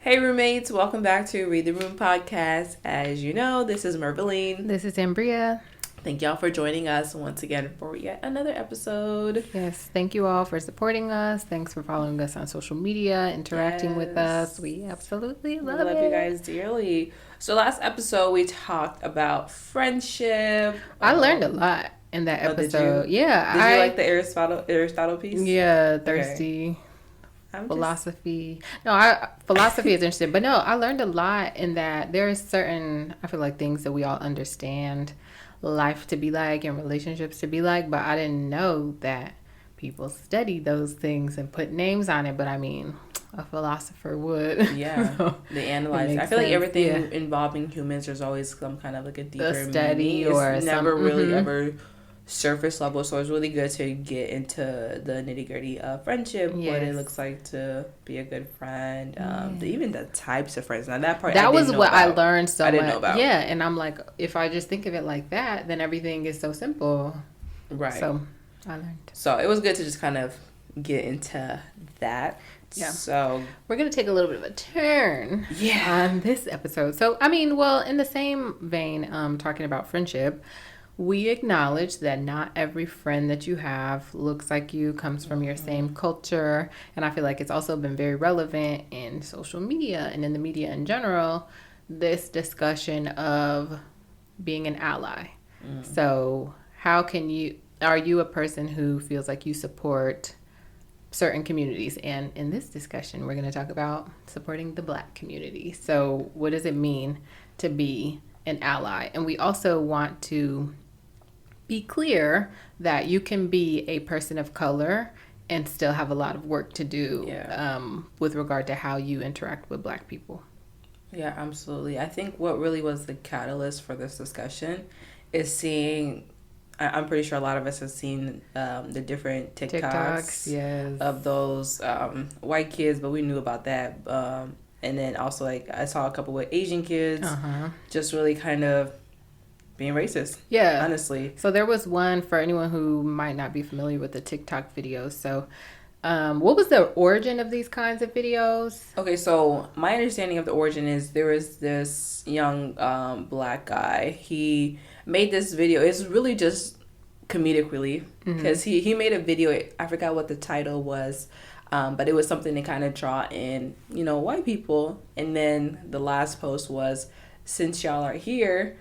Hey roommates, welcome back to Read the Room podcast. As you know, this is Merveline. This is Ambria. Thank y'all for joining us once again for yet another episode. Yes, thank you all for supporting us. Thanks for following us on social media, interacting with us. We absolutely love it. We love you guys dearly. So last episode we talked about friendship. I learned a lot in that episode. Did you? Yeah. Did you like the Aristotle piece? Yeah, thirsty. Okay. Philosophy. Philosophy is interesting, but no, I learned a lot in that there is certain, I feel like, things that we all understand life to be like and relationships to be like, but I didn't know that people study those things and put names on it. But I mean, a philosopher would. Yeah, So they analyze. I feel like everything involving humans, there's always some kind of like a deeper study meaning. or it's never really ever surface level, so it's really good to get into the nitty-gritty of friendship, what it looks like to be a good friend, even the types of friends. Now that was what I learned I didn't know about. Yeah, and I'm like, if I just think of it like that, then everything is so simple. Right. So I learned. So it was good to just kind of get into that. Yeah. So we're going to take a little bit of a turn on this episode. So, I mean, well, in the same vein, talking about friendship, we acknowledge that not every friend that you have looks like you, comes from your same culture. And I feel like it's also been very relevant in social media and in the media in general, this discussion of being an ally. So are you a person who feels like you support certain communities? And in this discussion, we're going to talk about supporting the Black community. So what does it mean to be an ally? And we also want to be clear that you can be a person of color and still have a lot of work to do with regard to how you interact with Black people. Yeah, absolutely. I think what really was the catalyst for this discussion is seeing, I'm pretty sure a lot of us have seen the different TikToks of those white kids, but we knew about that. And then also, like, I saw a couple with Asian kids just really kind of being racist. Yeah. Honestly. So there was one, for anyone who might not be familiar with the TikTok videos. So what was the origin of these kinds of videos? Okay, so my understanding of the origin is there was this young Black guy. He made this video. It's really just comedic relief because he made a video. I forgot what the title was, but it was something to kind of draw in, white people. And then the last post was, since y'all are here,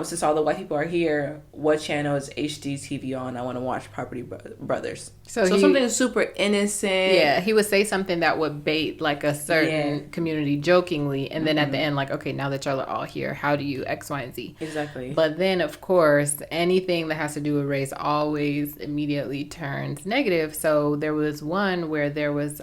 since all the white people are here, what channel is HDTV on? I want to watch Property Brothers. So something super innocent. Yeah, he would say something that would bait like a certain community jokingly. And then at the end, like, okay, now that y'all are all here, how do you X, Y, and Z? Exactly. But then, of course, anything that has to do with race always immediately turns negative. So there was one where there was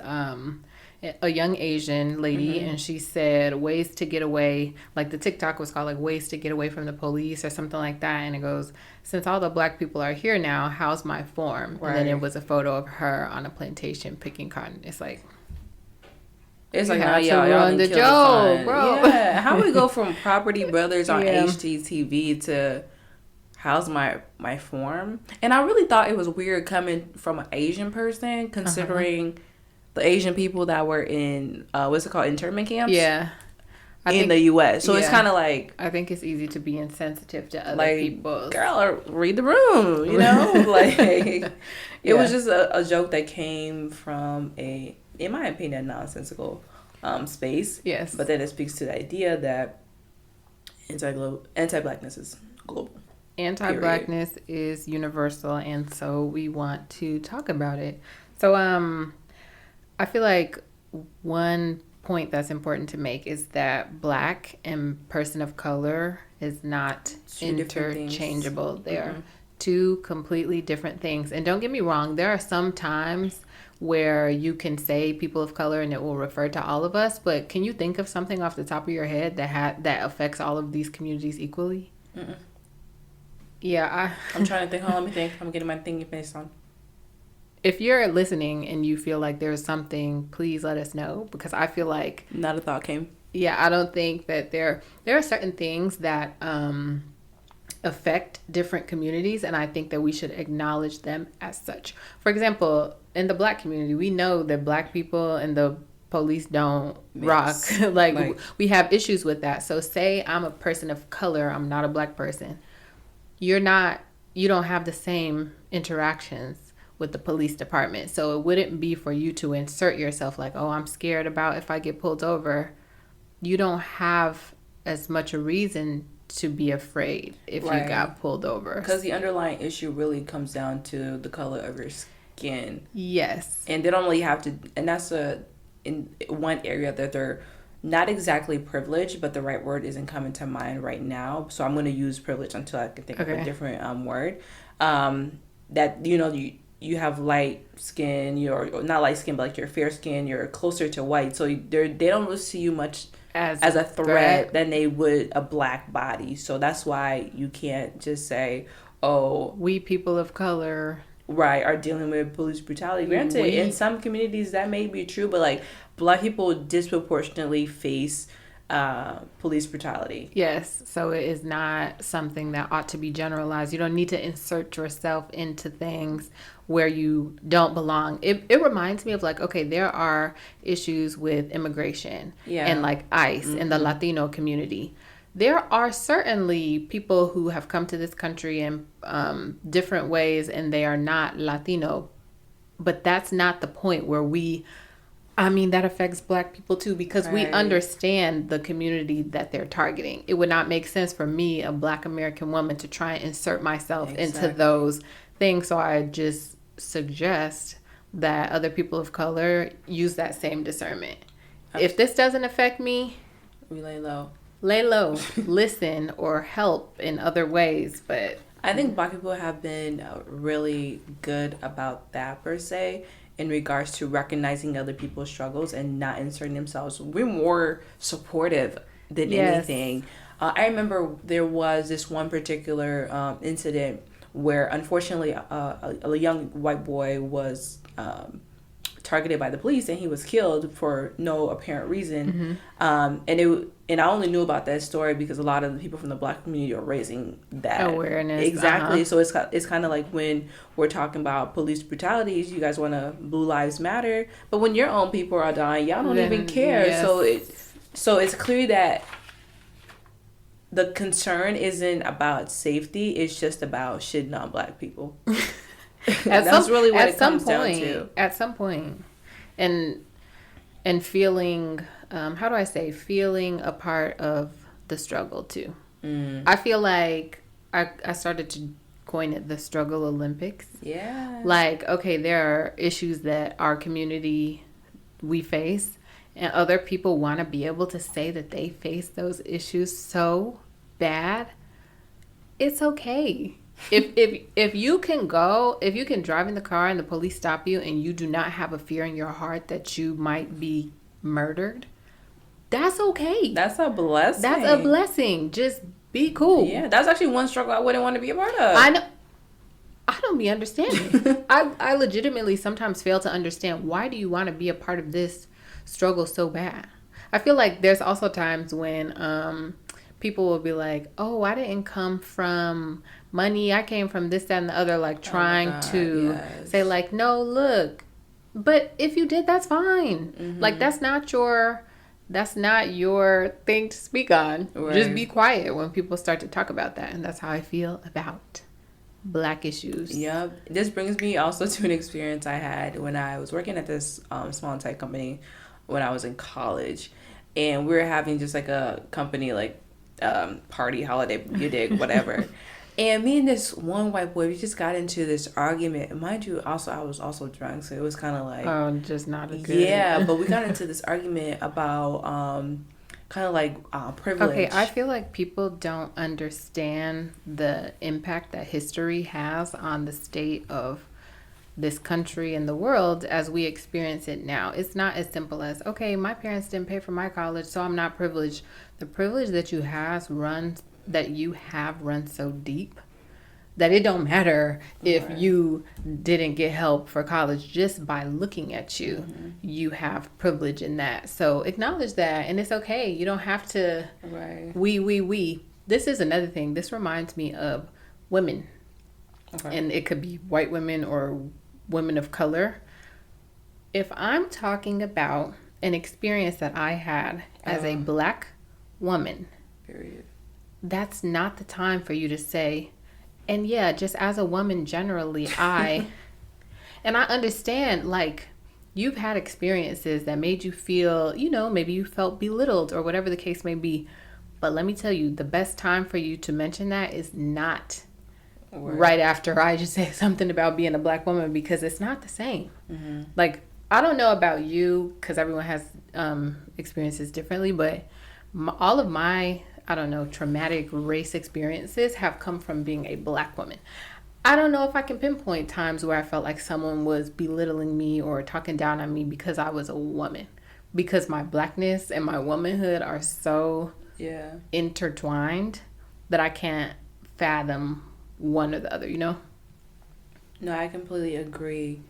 a young Asian lady, and she said ways to get away, like the TikTok was called like ways to get away from the police or something like that. And it goes, since all the Black people are here now, how's my form? Right. And then it was a photo of her on a plantation picking cotton. It's like now y'all run the joke, bro. Yeah, how we go from Property Brothers on HGTV to how's my form? And I really thought it was weird coming from an Asian person, considering the Asian people that were in what's it called, internment camps? Yeah. In the U.S. So it's kind of like, I think it's easy to be insensitive to other people. Girl, read the room, like it was just a joke that came from in my opinion, nonsensical space. Yes. But then it speaks to the idea that anti-Blackness is global. Anti-Blackness is universal, and so we want to talk about it. So I feel like one point that's important to make is that Black and person of color is not interchangeable. They are two completely different things. And don't get me wrong, there are some times where you can say people of color and it will refer to all of us, but can you think of something off the top of your head that affects all of these communities equally? Yeah, I'm trying to think. Let me think. I'm getting my thinking based on. If you're listening and you feel like there's something, please let us know, because I feel like not a thought came. Yeah, I don't think that there are certain things that affect different communities, and I think that we should acknowledge them as such. For example, in the Black community, we know that Black people and the police don't rock. like we have issues with that. So say I'm a person of color, I'm not a black person. You don't have the same interactions with the police department. So it wouldn't be for you to insert yourself like, oh, I'm scared about if I get pulled over. You don't have as much a reason to be afraid if you got pulled over. Because the underlying issue really comes down to the color of your skin. Yes. And they don't really have to, and that's in one area that they're not exactly privileged, but the right word isn't coming to mind right now. So I'm going to use privilege until I can think of a different word. That, you have light skin, you're not light skin, but like you're fair skin, you're closer to white. So they don't really see you much as a threat than they would a black body. So that's why you can't just say, oh, we people of color are dealing with police brutality. Granted, in some communities that may be true, but like black people disproportionately face police brutality. Yes, so it is not something that ought to be generalized. You don't need to insert yourself into things where you don't belong. It reminds me of like, okay, there are issues with immigration and like ICE in the Latino community. There are certainly people who have come to this country in different ways and they are not Latino, but that's not the point where that affects black people too, because we understand the community that they're targeting. It would not make sense for me, a black American woman, to try and insert myself into those things. So I just suggest that other people of color use that same discernment. If this doesn't affect me, we lay low, listen, or help in other ways. But I think black people have been really good about that per se, in regards to recognizing other people's struggles and not inserting themselves. We're more supportive than anything. I remember there was this one particular incident where unfortunately a young white boy was targeted by the police and he was killed for no apparent reason. And I only knew about that story because a lot of the people from the black community are raising that awareness. Exactly. So it's kind of like when we're talking about police brutalities, you guys want to Blue Lives Matter, but when your own people are dying, y'all don't even care. Yes. So it's clear that the concern isn't about safety; it's just about shitting on black people. That's really what it comes down to. At some point, and feeling, feeling a part of the struggle too. I feel like I started to coin it the struggle Olympics. Yeah. Like, okay, there are issues that our community we face, and other people want to be able to say that they face those issues so bad. It's okay. If you can drive in the car and the police stop you and you do not have a fear in your heart that you might be murdered, that's okay. That's a blessing. Just be cool. Yeah, that's actually one struggle I wouldn't want to be a part of. I know. I don't be understanding. I legitimately sometimes fail to understand, why do you want to be a part of this struggle so bad? I feel like there's also times when people will be like, oh, I didn't come from money, I came from this, that, and the other, like trying to say like, no, look, but if you did, that's fine. Like that's not your thing to speak on. Just be quiet when people start to talk about that. And that's how I feel about black issues. Yep. This brings me also to an experience I had when I was working at this small tech company when I was in college, and we were having just like a company like party, holiday, you dig, whatever. And me and this one white boy, we just got into this argument. And mind you, also I was also drunk, so it was kind of like just not a good. Yeah, but we got into this argument about kind of like privilege. Okay, I feel like people don't understand the impact that history has on the state of this country and the world as we experience it now. It's not as simple as, okay, my parents didn't pay for my college, so I'm not privileged. The privilege that you have runs so deep that it don't matter if you didn't get help for college. Just by looking at you, you have privilege in that. So acknowledge that, and it's okay. You don't have to. We. This is another thing. This reminds me of women, and it could be white women or women of color. If I'm talking about an experience that I had as a Black woman. Period. That's not the time for you to say, and yeah, just as a woman generally, and I understand, like, you've had experiences that made you feel, maybe you felt belittled or whatever the case may be. But let me tell you, the best time for you to mention that is not right after I just say something about being a Black woman, because it's not the same. Mm-hmm. Like, I don't know about you, because everyone has experiences differently, but all of my, I don't know, traumatic race experiences have come from being a Black woman. I don't know if I can pinpoint times where I felt like someone was belittling me or talking down on me because I was a woman. Because my Blackness and my womanhood are so intertwined that I can't fathom one or the other, No, I completely agree.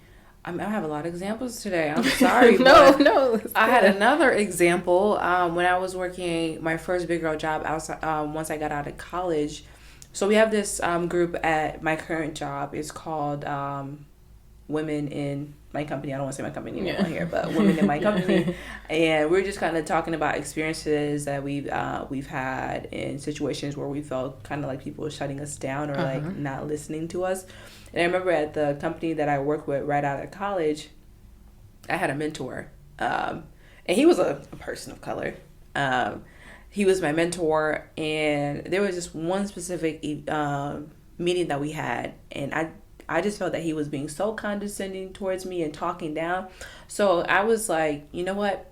I have a lot of examples today. I'm sorry. No. I had another example when I was working my first big girl job outside. Once I got out of college, so we have this group at my current job. It's called Women in My Company. I don't want to say my company name on here, but Women in My Company. And we're just kind of talking about experiences that we've had in situations where we felt kind of like people were shutting us down or like not listening to us. And I remember at the company that I worked with right out of college, I had a mentor. And he was a person of color. He was my mentor. And there was just one specific meeting that we had. And I just felt that he was being so condescending towards me and talking down. So I was like, you know what?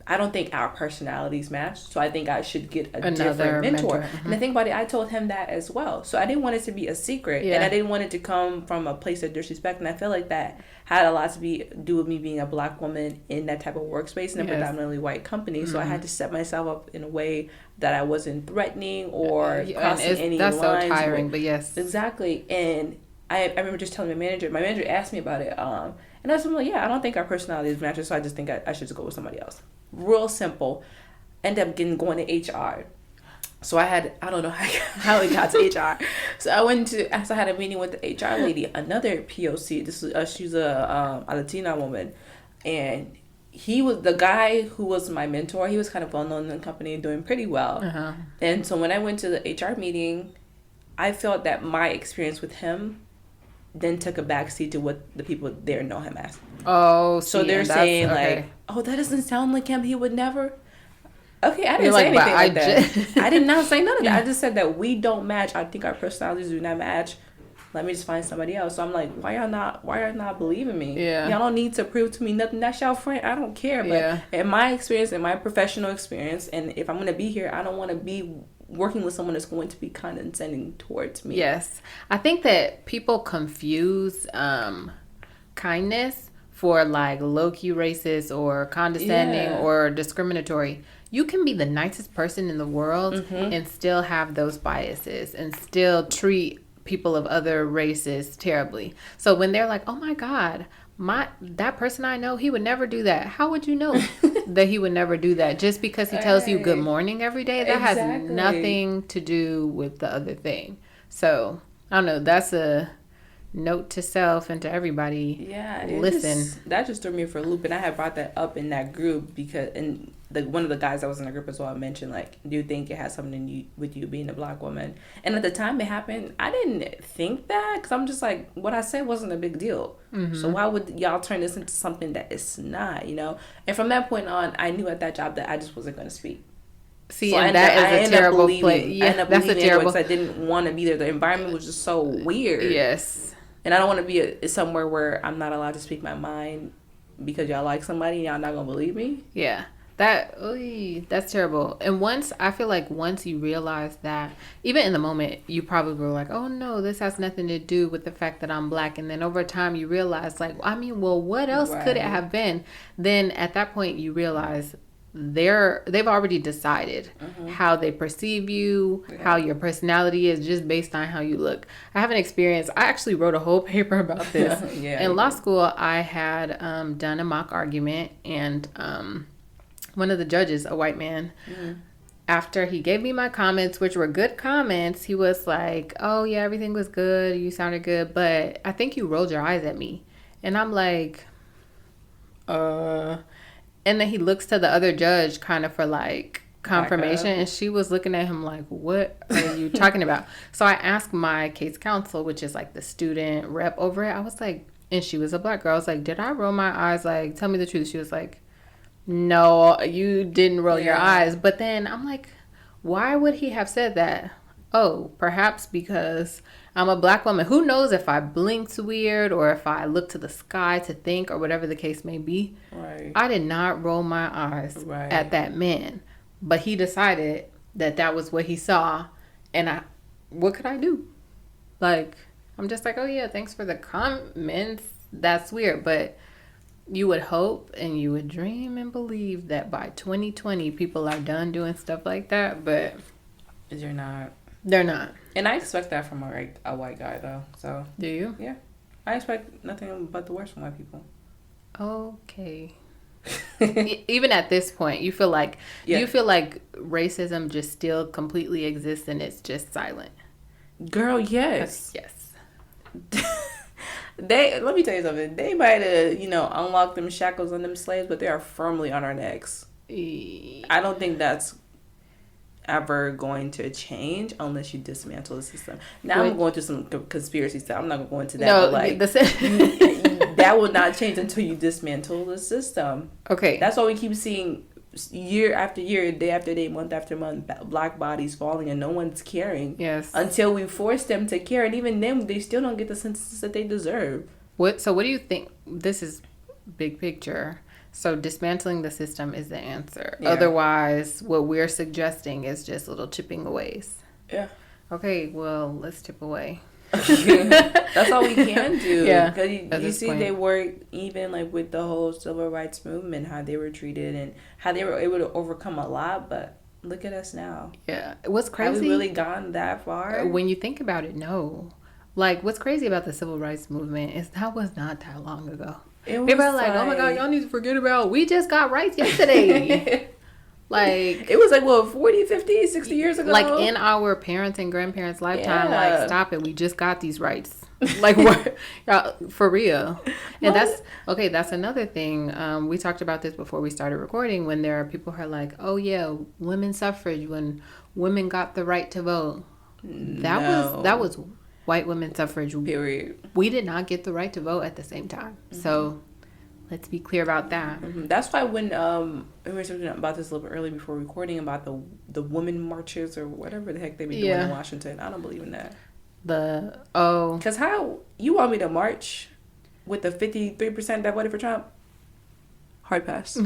I don't think our personalities match. So I think I should get another different mentor. Mm-hmm. And the thing about it, I told him that as well. So I didn't want it to be a secret. Yeah. And I didn't want it to come from a place of disrespect. And I feel like that had a lot to do with me being a Black woman in that type of workspace in a predominantly white company. So I had to set myself up in a way that I wasn't threatening or crossing any lines. That's so tiring, but yes. Exactly. And I remember just telling my manager asked me about it. And I was like, yeah, I don't think our personalities match, so I just think I should just go with somebody else. Real simple. End up going to HR. So I don't know how it got to HR. So I had a meeting with the HR lady, another POC. She's a Latina woman. And he was the guy who was my mentor. He was kind of well known in the company and doing pretty well. Uh-huh. And so when I went to the HR meeting, I felt that my experience with him then took a backseat to what the people there know him as. Oh, so they're saying like, "Oh, that doesn't sound like him. He would never." Okay, I didn't say anything like that. I did not say none of that. I just said that we don't match. I think our personalities do not match. Let me just find somebody else. So I'm like, why y'all not believing me? Yeah. Y'all don't need to prove to me nothing. That's y'all friend. I don't care. But in my experience, in my professional experience, and if I'm gonna be here, I don't want to be working with someone that's going to be condescending towards me. Yes. I think that people confuse kindness for like low-key racist or condescending or discriminatory. You can be the nicest person in the world and still have those biases and still treat people of other races terribly. So when they're like, oh my God, that person I know, he would never do that. How would you know that he would never do that? Just because he tells you good morning every day? That has nothing to do with the other thing. So, I don't know. That's a note to self and to everybody. Yeah. Listen. That just threw me for a loop. And I had brought that up in that group because... one of the guys that was in the group as well mentioned, like, do you think it has something with you being a Black woman? And at the time it happened, I didn't think that because I'm just like, what I said wasn't a big deal. Mm-hmm. So why would y'all turn this into something that it's not, And from that point on, I knew at that job that I just wasn't going to speak. See, so and that is a terrible place. Yeah, that's a terrible. I didn't want to be there. The environment was just so weird. Yes. And I don't want to be somewhere where I'm not allowed to speak my mind because y'all like somebody and y'all not going to believe me. Yeah. That's terrible. And I feel like once you realize that, even in the moment, you probably were like, oh no, this has nothing to do with the fact that I'm Black. And then over time you realize like, what else could it have been? Then at that point you realize they've already decided how they perceive you, how your personality is just based on how you look. I have an experience. I actually wrote a whole paper about this. In law school, I had done a mock argument and one of the judges, a white man, after he gave me my comments, which were good comments, he was like, oh yeah, everything was good. You sounded good, but I think you rolled your eyes at me. And I'm like, And then he looks to the other judge kind of for like confirmation, and she was looking at him like, what are you talking about? So I asked my case counsel, which is like the student rep over it. I was like, and she was a black girl. I was like, did I roll my eyes? Like, tell me the truth. She was like, no, you didn't roll your eyes. But then I'm like, why would he have said that? Oh, perhaps because I'm a black woman. Who knows if I blinked weird or if I looked to the sky to think or whatever the case may be. Right. I did not roll my eyes at that man. But he decided that that was what he saw. And what could I do? Like, I'm just like, oh yeah, thanks for the comments. That's weird. But you would hope and you would dream and believe that by 2020 people are done doing stuff like that. But they're not. They're not. And I expect that from a white guy, though. So do you? Yeah. I expect nothing but the worst from white people. Okay. Even at this point, you feel like racism just still completely exists and it's just silent. Girl, yes. Yes. Let me tell you something. They might have, unlocked them shackles on them slaves, but they are firmly on our necks. I don't think that's ever going to change unless you dismantle the system. Now I'm going to some conspiracy stuff. I'm not going to go into that. No, but that will not change until you dismantle the system. Okay. That's why we keep seeing year after year, day after day, month after month, black bodies falling and no one's caring. Yes. Until we force them to care. And even then, they still don't get the sentences that they deserve. So what do you think? This is big picture. So dismantling the system is the answer. Yeah. Otherwise, what we're suggesting is just little chipping aways. Yeah. Okay, well, let's chip away. That's all we can do. Yeah. Because you see, they work even like with the whole civil rights movement, how they were treated and how they were able to overcome a lot. But look at us now. Yeah. What's crazy? Have we really gone that far? When you think about it, no. Like, what's crazy about the civil rights movement is that was not that long ago. People are like, oh my God, y'all need to forget about, we just got rights yesterday. Like, it was like, what, 40, 50, 60 years ago? Like, in our parents' and grandparents' lifetime, like, stop it. We just got these rights. Like, what? For real. And that's another thing. We talked about this before we started recording, when there are people who are like, oh yeah, women's suffrage, when women got the right to vote. That was white women's suffrage. Period. We did not get the right to vote at the same time. Mm-hmm. So let's be clear about that. Mm-hmm. That's why when we were talking about this a little bit early before recording about the women marches or whatever the heck they be doing in Washington. I don't believe in that. Because how you want me to march with the 53% that voted for Trump? Hard pass.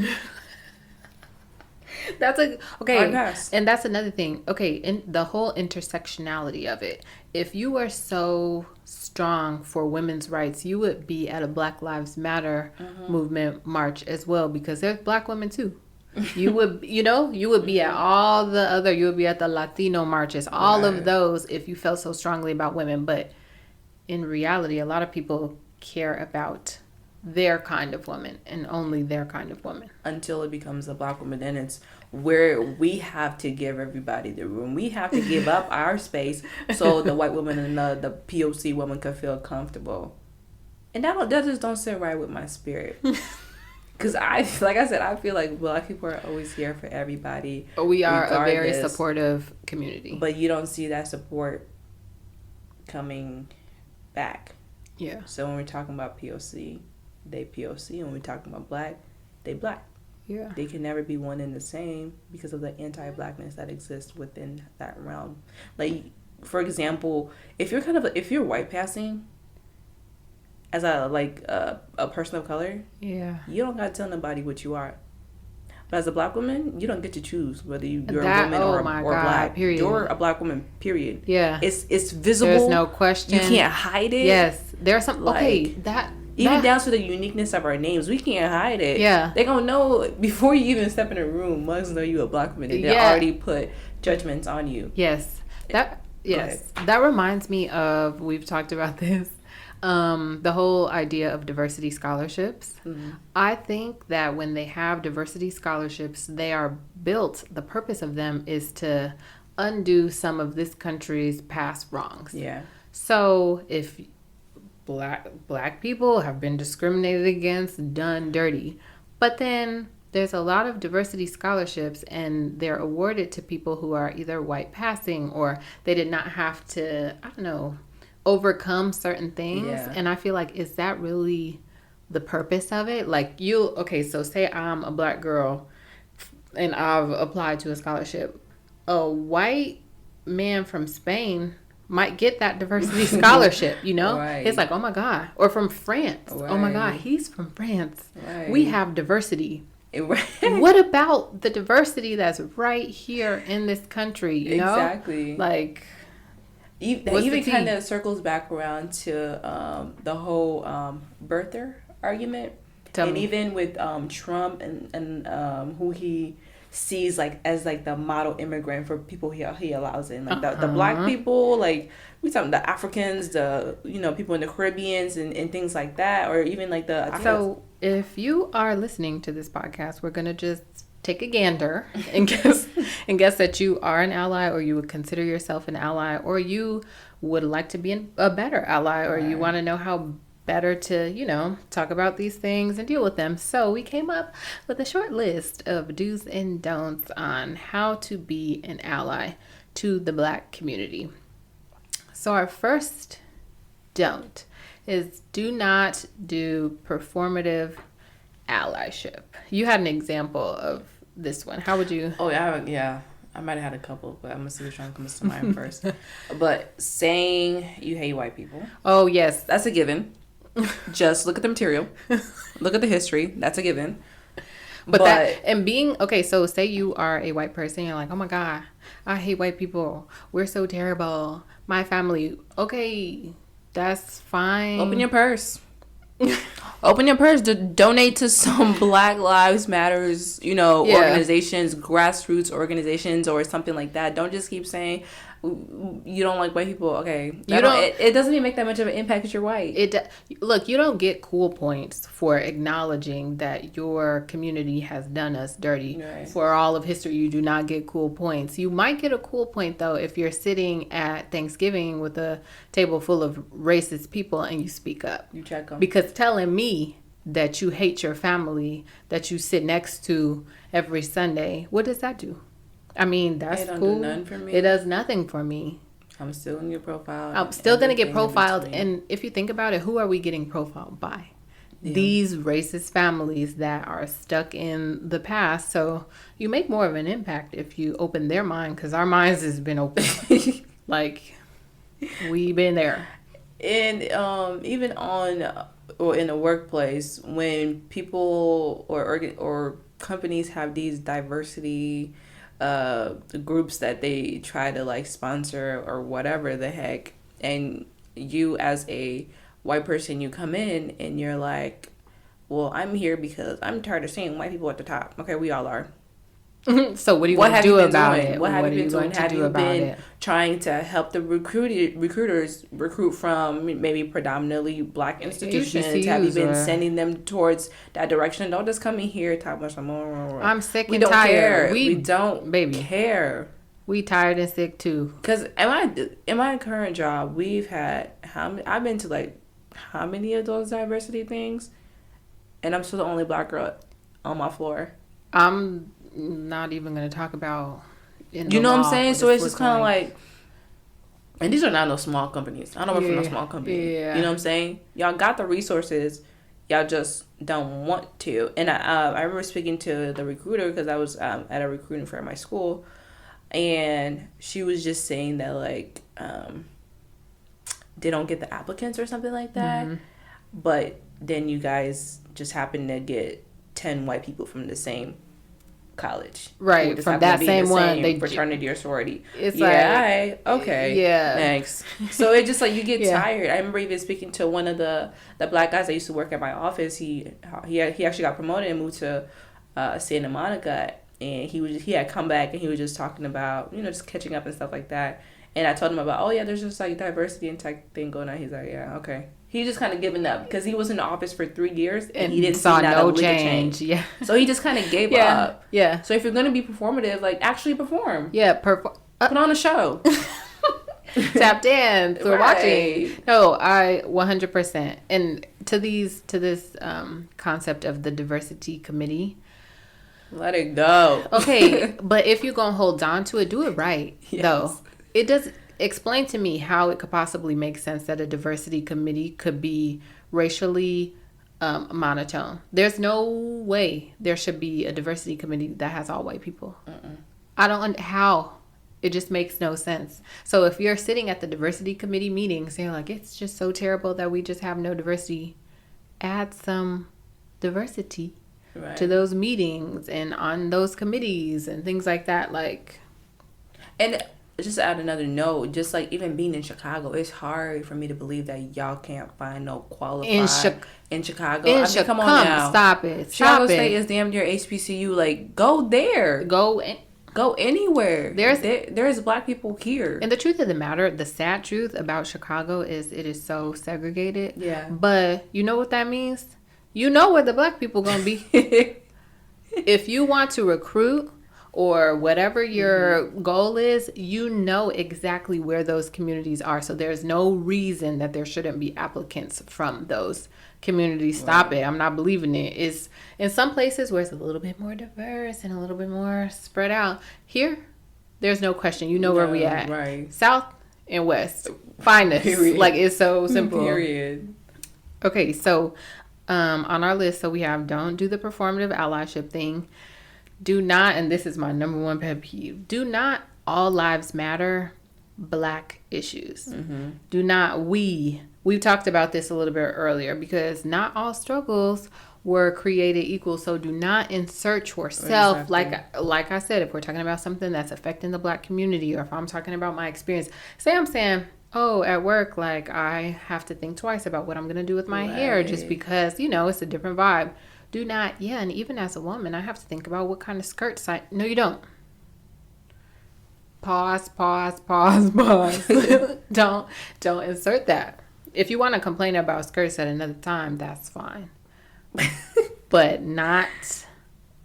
That's and that's another thing. Okay, in the whole intersectionality of it. If you were so strong for women's rights, you would be at a Black Lives Matter movement march as well, because there's black women too. You would, you would be at all the other. You would be at the Latino marches, all of those, if you felt so strongly about women. But in reality, a lot of people care about their kind of woman and only their kind of woman. Until it becomes a black woman, then it's where we have to give everybody the room. We have to give up our space so the white woman and the POC woman can feel comfortable. And that just don't sit right with my spirit. Because like I said, I feel like black people are always here for everybody. We are a very supportive community. But you don't see that support coming back. Yeah. So when we're talking about POC, they POC. When we're talking about black, they black. Yeah. They can never be one and the same because of the anti-blackness that exists within that realm. Like, for example, if you're white passing as a person of color, you don't gotta tell nobody what you are. But as a black woman, you don't get to choose whether you're a woman or black. Period. You're a black woman. Period. Yeah. It's visible. There's no question. You can't hide it. Yes. There's some even down to the uniqueness of our names, we can't hide it. Yeah. They gonna know before you even step in a room. Mugs know you a black woman. They already put judgments on you. Yes. That reminds me of, we've talked about this, the whole idea of diversity scholarships. Mm-hmm. I think that when they have diversity scholarships, they are built, the purpose of them is to undo some of this country's past wrongs. Yeah. So if black people have been discriminated against, done dirty, but then there's a lot of diversity scholarships, and they're awarded to people who are either white passing or they did not have to, I don't know, overcome certain things. Yeah. And I feel like, is that really the purpose of it? Like so say I'm a black girl and I've applied to a scholarship. A white man from Spain might get that diversity scholarship, you know? Right. It's like, oh my God. Or from France. Right. Oh my God, he's from France. Right. We have diversity. Right. What about the diversity that's right here in this country, you know? Exactly. Like, that even kind of circles back around to the whole birther argument. And even with Trump and who he sees like as like the model immigrant for people he allows in, like the black people, like we talking the Africans, the people in the Caribbeans and things like that, or even like the so if you are listening to this podcast, we're gonna just take a gander and guess that you are an ally, or you would consider yourself an ally, or you would like to be a better ally, or you want to know how better to, talk about these things and deal with them. So we came up with a short list of do's and don'ts on how to be an ally to the black community. So our first don't is do not do performative allyship. You had an example of this one. How would you? Oh, yeah. I might have had a couple, but I'm going to see which one comes to mind first. But saying you hate white people. Oh, yes. That's a given. Just look at the material. Look at the history. That's a given. So say you are a white person. You're like, oh my God, I hate white people. We're so terrible. My family. Okay, that's fine. Open your purse. Open your purse to donate to some Black Lives Matters, organizations, grassroots organizations, or something like that. Don't just keep saying you don't like white people. Okay, it doesn't even make that much of an impact because you're white. Look, you don't get cool points for acknowledging that your community has done us dirty. Right. For all of history. You do not get cool points. You might get a cool point though if you're sitting at Thanksgiving with a table full of racist people and you speak up. You check them. Because telling me that you hate your family that you sit next to every Sunday, what does that do? I mean, that's cool. Do nothing for me. It does nothing for me. I'm still in your profile. I'm still going to get profiled. And if you think about it, who are we getting profiled by? Yeah. These racist families that are stuck in the past. So you make more of an impact if you open their mind, because our minds has been open. Like, we've been there. And even or in the workplace, when people or companies have these diversity groups that they try to like sponsor or whatever the heck, and you as a white person, you come in and you're like, well, I'm here because I'm tired of seeing white people at the top. Okay, we all are. So what are you going to do about it? What have you been doing? Have you been trying to help the recruiters recruit from maybe predominantly black institutions? HBCUs, have you been sending them towards that direction? Don't just come in here talk about some more. I'm sick and tired. We don't care. We tired and sick too. Because in my current job, we've had I've been to like how many of those diversity things, and I'm still the only black girl on my floor. I'm not even going to talk about you know what I'm saying? So it's just kind of like, and these are not no small companies. I don't work for no small company. Yeah. You know what I'm saying? Y'all got the resources, y'all just don't want to. And I remember speaking to the recruiter because I was at a recruiting fair at my school, and she was just saying that like they don't get the applicants or something like that, but then you guys just happen to get 10 white people from the same college, right? From that same one, they fraternity or sorority. It's okay, yeah, thanks. So it just like you get tired. I remember even speaking to one of the black guys that used to work at my office. He actually got promoted and moved to Santa Monica, and he had come back and he was just talking about just catching up and stuff like that. And I told him about there's just like diversity and tech thing going on. He's like, yeah, okay. He just kind of given up because he was in the office for 3 years and he didn't saw see no change. Yeah. So he just kind of gave up. Yeah. So if you're gonna be performative, like actually perform. Yeah. Put on a show. Tap dance. We're watching. No, I 100%. And to this concept of the diversity committee, Let it go. Okay, but if you're going to hold on to it, do it right, Yes. though. It does explain to me how it could possibly make sense that a diversity committee could be racially monotone. There's no way there should be a diversity committee that has all white people. I don't how. It just makes no sense. So if you're sitting at the diversity committee meetings, you're like, it's just so terrible that we just have no diversity. Add some diversity to those meetings and on those committees and things like that. Like, and just to add another note, just like even being in Chicago, it's hard for me to believe that y'all can't find no qualified in Chicago. I mean, come on now. Stop it. Chicago State is damn near HBCU. Like, go there. Go anywhere. There's black people here. And the truth of the matter, the sad truth about Chicago is it is so segregated. Yeah. But you know what that means? You know where the black people gonna be. If you want to recruit or whatever your goal is, you know exactly where those communities are. So there's no reason that there shouldn't be applicants from those communities. Stop it. I'm not believing it. It's in some places where it's a little bit more diverse and a little bit more spread out. Here, there's no question. You know where we at. Right. South and West. Find us. Like, it's so simple. Period. Okay, so on our list, so we have don't do the performative allyship thing. Do not, and this is my number one pet peeve, do not all lives matter black issues. Do not we've talked about this a little bit earlier, because not all struggles were created equal. So do not insert yourself. Exactly. Like I said, if we're talking about something that's affecting the black community, or if I'm talking about my experience, say I'm saying, oh, at work, like I have to think twice about what I'm going to do with my hair just because, it's a different vibe. Do not, and even as a woman, I have to think about what kind of skirts no, you don't. Pause. Don't insert that. If you want to complain about skirts at another time, that's fine. But not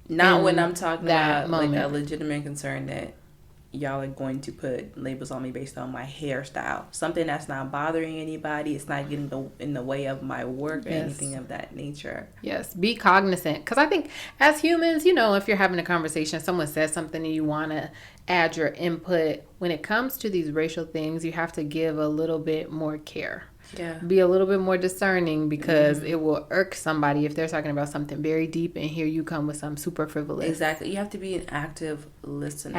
when I'm talking about moment. Like a legitimate concern that y'all are going to put labels on me based on my hairstyle. Something that's not bothering anybody. It's not getting in the way of my work or anything of that nature. Yes, be cognizant. Because I think as humans, if you're having a conversation, someone says something and you want to add your input, when it comes to these racial things, you have to give a little bit more care. Yeah. Be a little bit more discerning, because it will irk somebody if they're talking about something very deep and here you come with some super frivolous. Exactly. You have to be an active listener.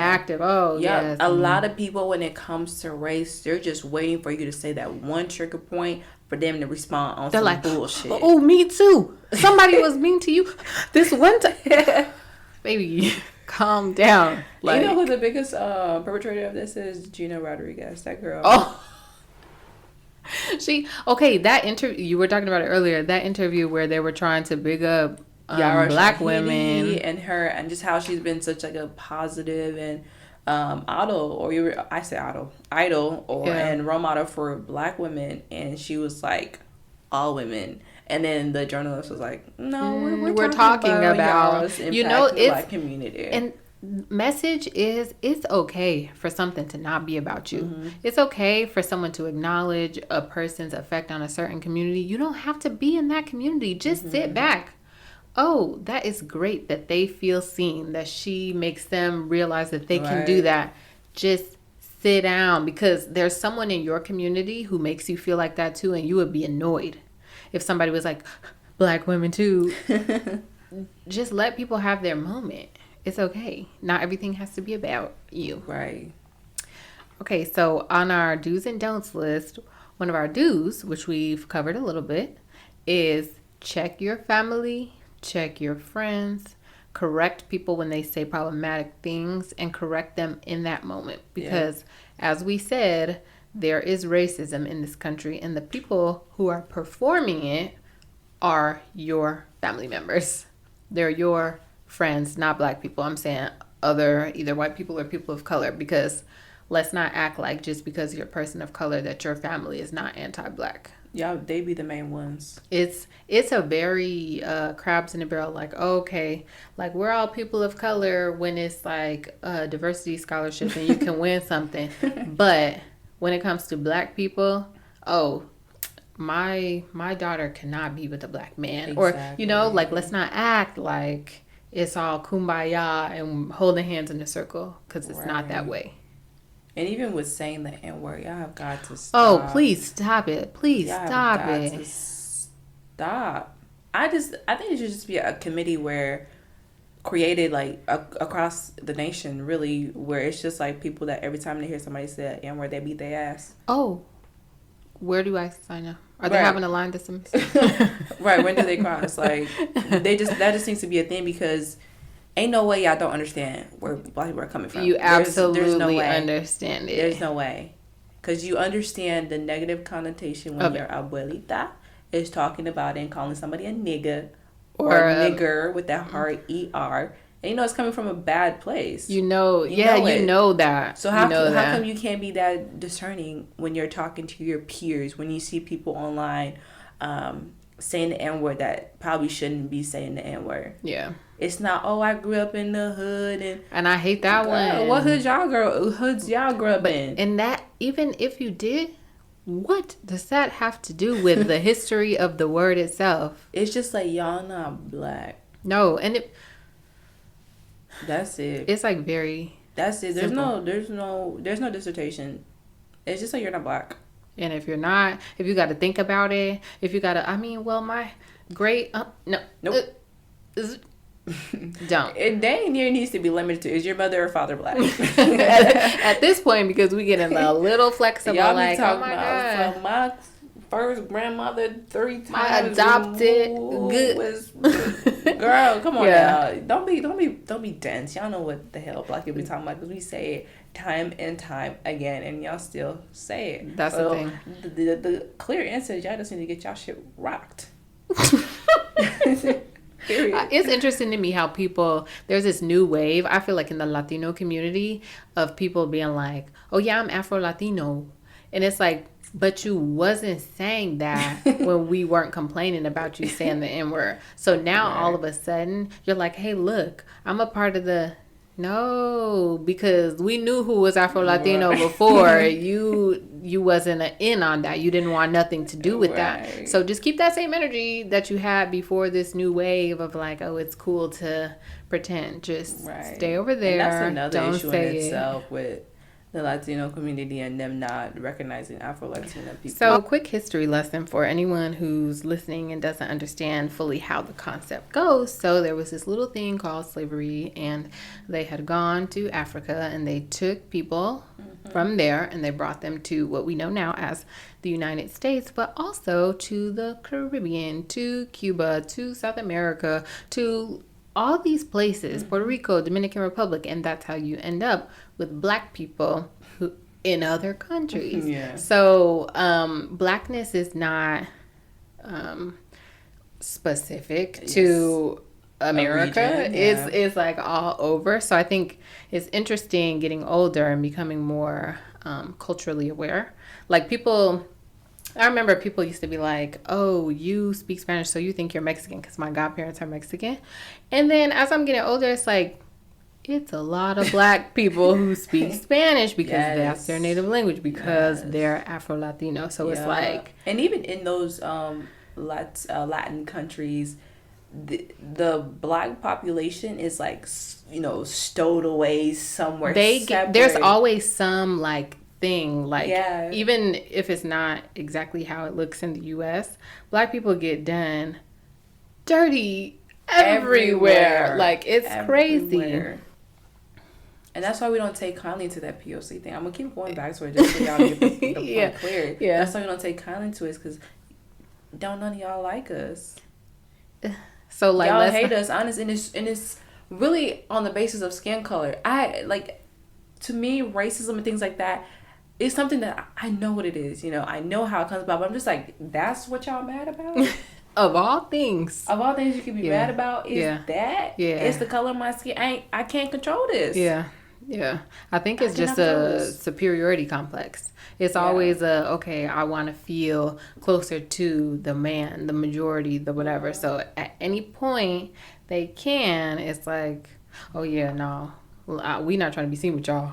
Yes. A lot of people, when it comes to race, they're just waiting for you to say that one trigger point for them to respond on some bullshit. Oh, me too. Somebody was mean to you this one time. Baby, calm down. You know who the biggest perpetrator of this is? Gina Rodriguez, that girl. Oh. That interview, you were talking about it earlier, that interview where they were trying to big up black women and her, and just how she's been such like a positive and idol and role model for black women, and she was like all women, and then the journalist was like, no, we're talking about the black community. And message is, it's okay for something to not be about you. It's okay for someone to acknowledge a person's effect on a certain community. You don't have to be in that community. Just sit back. Oh, that is great that they feel seen, that she makes them realize that they can do that. Just sit down, because there's someone in your community who makes you feel like that too, and you would be annoyed if somebody was like, black women too. Just let people have their moment. It's okay. Not everything has to be about you. Right. Okay, so on our do's and don'ts list, one of our do's, which we've covered a little bit, is check your family, check your friends, correct people when they say problematic things, and correct them in that moment. Because as we said, there is racism in this country, and the people who are performing it are your family members. They're your friends, not black people. I'm saying either white people or people of color, because let's not act like just because you're a person of color that your family is not anti-black. Yeah, they be the main ones. It's a very crabs in a barrel, like, okay, like we're all people of color when it's like a diversity scholarship and you can win something. But when it comes to black people, my daughter cannot be with a black man. Exactly. Or, like, let's not act like it's all kumbaya and holding hands in a circle, because it's not that way. And even with saying the N-word, y'all have got to stop. Oh, please stop it. Please stop it. To stop. I think it should just be a committee where created like across the nation, really, where it's just like people that every time they hear somebody say N-word, they beat their ass. Oh, where do I sign up? Are they having a line system? Right. When do they cross? Like, that just seems to be a thing, because ain't no way y'all don't understand where black people are coming from. You absolutely there's no way. Understand it. There's no way. Because you understand the negative connotation when your abuelita is talking about it and calling somebody a nigga or a nigger with that hard ER. And you know it's coming from a bad place. You know that. So how come you can't be that discerning when you're talking to your peers, when you see people online saying the N-word that probably shouldn't be saying the N-word? Yeah. It's not, I grew up in the hood. And I hate that one. What hoods y'all grew up in? And that, even if you did, what does that have to do with the history of the word itself? It's just like, y'all not black. No, and that's it. It's like very. That's it. There's no dissertation. It's just like you're not black. And if you're not, if you got to think about it, my great nope. Don't. It dang near needs to be limited to, is your mother or father black? at this point, because we get a little flexible. Y'all like, be talking about, so my first grandmother 3 times. My adopted girl, come on now. Don't be dense. Y'all know what the hell black people be talking about, because we say it time and time again, and y'all still say it. That's the thing. The clear answer is y'all just need to get y'all shit rocked. Period. It's interesting to me how there's this new wave, I feel like, in the Latino community, of people being like, oh yeah, I'm Afro-Latino. And it's like, but you wasn't saying that when we weren't complaining about you saying the N-word. So now all of a sudden, you're like, hey, look, I'm a part of the... No, because we knew who was Afro-Latino before. You wasn't in on that. You didn't want nothing to do with that. So just keep that same energy that you had before this new wave of like, oh, it's cool to pretend. Just stay over there. And that's another issue in itself with the Latino community and them not recognizing Afro-Latino people. So a quick history lesson for anyone who's listening and doesn't understand fully how the concept goes. So there was this little thing called slavery, and they had gone to Africa, and they took people from there, and they brought them to what we know now as the United States, but also to the Caribbean, to Cuba, to South America, to all these places, Puerto Rico, Dominican Republic, and that's how you end up with black people who in other countries. Yeah. So blackness is not specific to America. It's like all over. So I think it's interesting getting older and becoming more culturally aware. Like I remember people used to be like, oh, you speak Spanish, so you think you're Mexican, because my godparents are Mexican. And then as I'm getting older, it's like, it's a lot of black people who speak Spanish because that's their native language, because they're Afro-Latino. So it's like... And even in those Latin countries, the black population is like, stowed away somewhere. There's always some like thing, like even if it's not exactly how it looks in the US, black people get done dirty everywhere. Like, it's crazy. And that's why we don't take kindly to that POC thing. I'm gonna keep going back to it just so y'all get the point clear. That's why we don't take kindly to it, because none of y'all like us. So like, y'all hate us, honest, and it's really on the basis of skin color. To me, racism and things like that is something that I know what it is. I know how it comes about, but I'm just like, that's what y'all mad about? Of all things you can be mad about is that? Yeah. It's the color of my skin. I can't control this. Yeah. I think it's just a superiority complex. It's always I want to feel closer to the man, the majority, the whatever. So at any point they can, it's like, oh yeah, no, we not trying to be seen with y'all.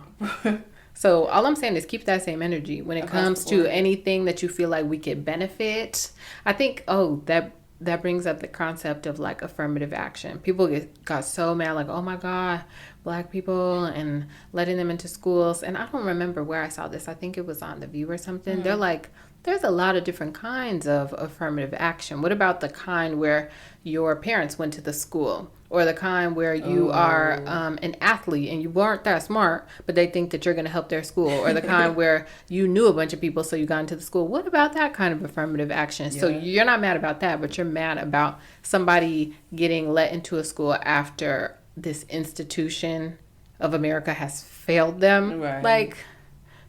So all I'm saying is keep that same energy when it comes to anything that you feel like we could benefit. I think, that that brings up the concept of like affirmative action. People got so mad, like, oh my God, Black people and letting them into schools. And I don't remember where I saw this. I think it was on The View or something. Mm-hmm. They're like, there's a lot of different kinds of affirmative action. What about the kind where your parents went to the school? Or the kind where you are an athlete and you weren't that smart, but they think that you're going to help their school. Or the kind where you knew a bunch of people, so you got into the school. What about that kind of affirmative action? Yeah. So you're not mad about that, but you're mad about somebody getting let into a school after this institution of America has failed them. Right. Like,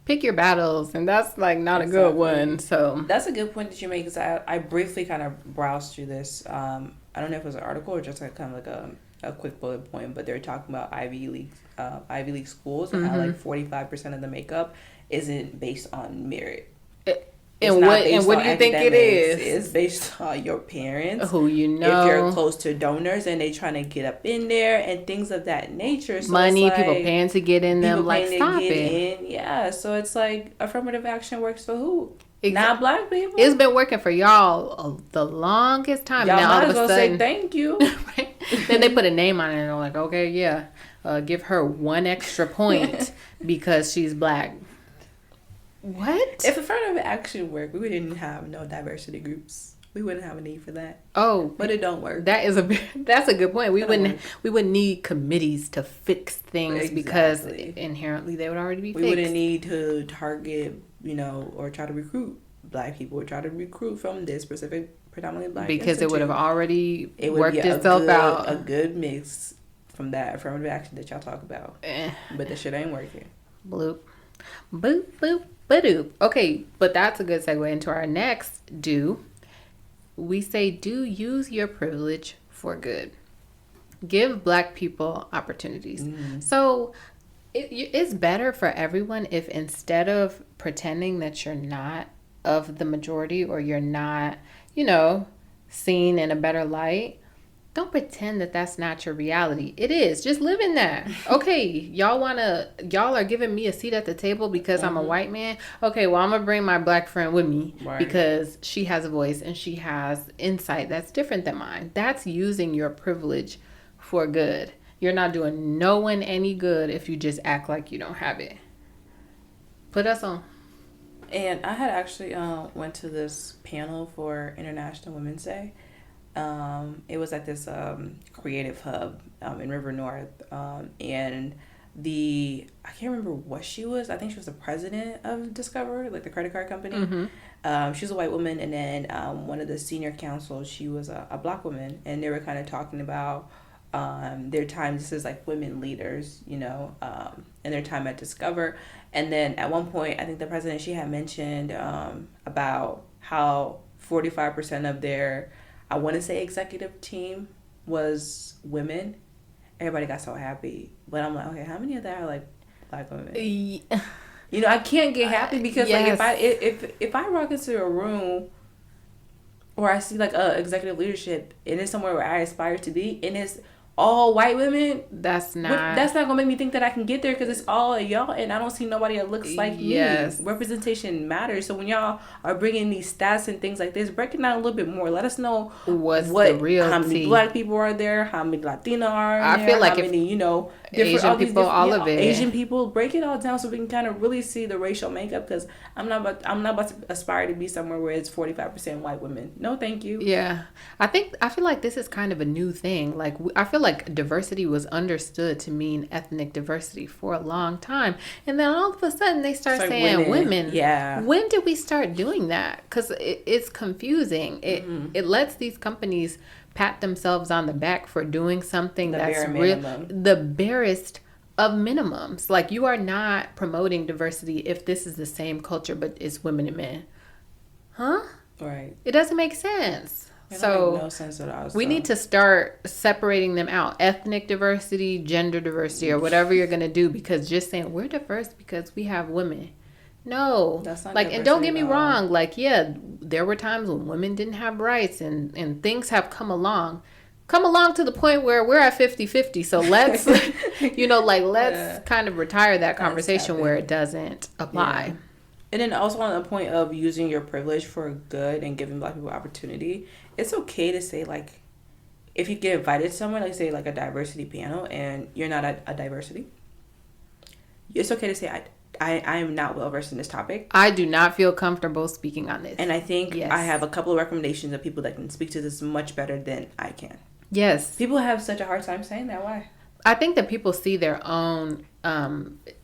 pick your battles, and that's like not exactly. a good one. So that's a good point that you make, because I briefly kind of browsed through this. I don't know if it was an article or just like kind of like a quick bullet point, but they're talking about Ivy League schools and how like 45% of the makeup isn't based on merit. And what do you think it is? It's based on your parents, who you know, if you're close to donors and they trying to get up in there and things of that nature. So money, like, people paying to get in them, like stop it. Yeah, so it's like affirmative action works for who? Not Black people. It's been working for y'all the longest time. Y'all now might as well say thank you. Right? Then they put a name on it and they're like, okay, yeah, give her 1 extra point because she's Black. What? If affirmative action worked, we wouldn't have no diversity groups. We wouldn't have a need for that. Oh, but it don't work. That's a good point. We wouldn't need committees to fix things because inherently they would already be fixed. We wouldn't need to target, or try to recruit Black people, or try to recruit from this specific predominantly Black because institute. it would have already worked itself out. A good mix from that affirmative action that y'all talk about. But the shit ain't working. Bloop. Boop, boop, ba-doop. Okay, but that's a good segue into our next do. We say, do use your privilege for good. Give Black people opportunities. Mm-hmm. So it's better for everyone if instead of pretending that you're not of the majority or you're not, seen in a better light, don't pretend that that's not your reality. It is. Just live in that. Okay, y'all are giving me a seat at the table because I'm a white man. Okay, well, I'm going to bring my Black friend with me because she has a voice and she has insight that's different than mine. That's using your privilege for good. You're not doing no one any good if you just act like you don't have it. Put us on. And I had actually went to this panel for International Women's Day. It was at this creative hub in River North, and I can't remember what she was. I think she was the president of Discover, like the credit card company. Mm-hmm. She was a white woman, and then one of the senior counsel, she was a Black woman, and they were kind of talking about their time. This is like women leaders, and their time at Discover. And then at one point, I think the president, she had mentioned about how 45% of their, I want to say, executive team was women. Everybody got so happy. But I'm like, okay, how many of that are like Black women? I can't get happy because yes. Like if I walk into a room or I see like executive leadership and it's somewhere where I aspire to be and it's all white women, that's not gonna make me think that I can get there because it's all y'all and I don't see nobody that looks like me. Representation matters. So when y'all are bringing these stats and things like this, break it down a little bit more. Let us know the real how many Black people are there, how many Latina are I there, feel like how many Asian people, all of it. Asian people, break it all down so we can kind of really see the racial makeup. Because I'm not about to aspire to be somewhere where it's 45% white women. No, thank you. Yeah, I feel like this is kind of a new thing. Like I feel like diversity was understood to mean ethnic diversity for a long time, and then all of a sudden they start saying women. Yeah. When did we start doing that? Because it's confusing. It lets these companies pat themselves on the back for doing something that's the barest of minimums. Like, you are not promoting diversity if this is the same culture but it's women and men. Huh? Right. It doesn't make sense. So no sense at all. We need to start separating them out. Ethnic diversity, gender diversity, or whatever you're going to do, because just saying we're diverse because we have women. No, that's not like, and don't get me wrong. Like, yeah, there were times when women didn't have rights and things have come along to the point where we're at 50-50. So let's, let's kind of retire that conversation where it doesn't apply. Yeah. And then also on the point of using your privilege for good and giving Black people opportunity it's okay to say, like, if you get invited somewhere, like say like a diversity panel, and you're not a diversity, it's okay to say I am not well versed in this topic. I do not feel comfortable speaking on this. And I think I have a couple of recommendations of people that can speak to this much better than I can. Yes. People have such a hard time saying that. Why? I think that people see their own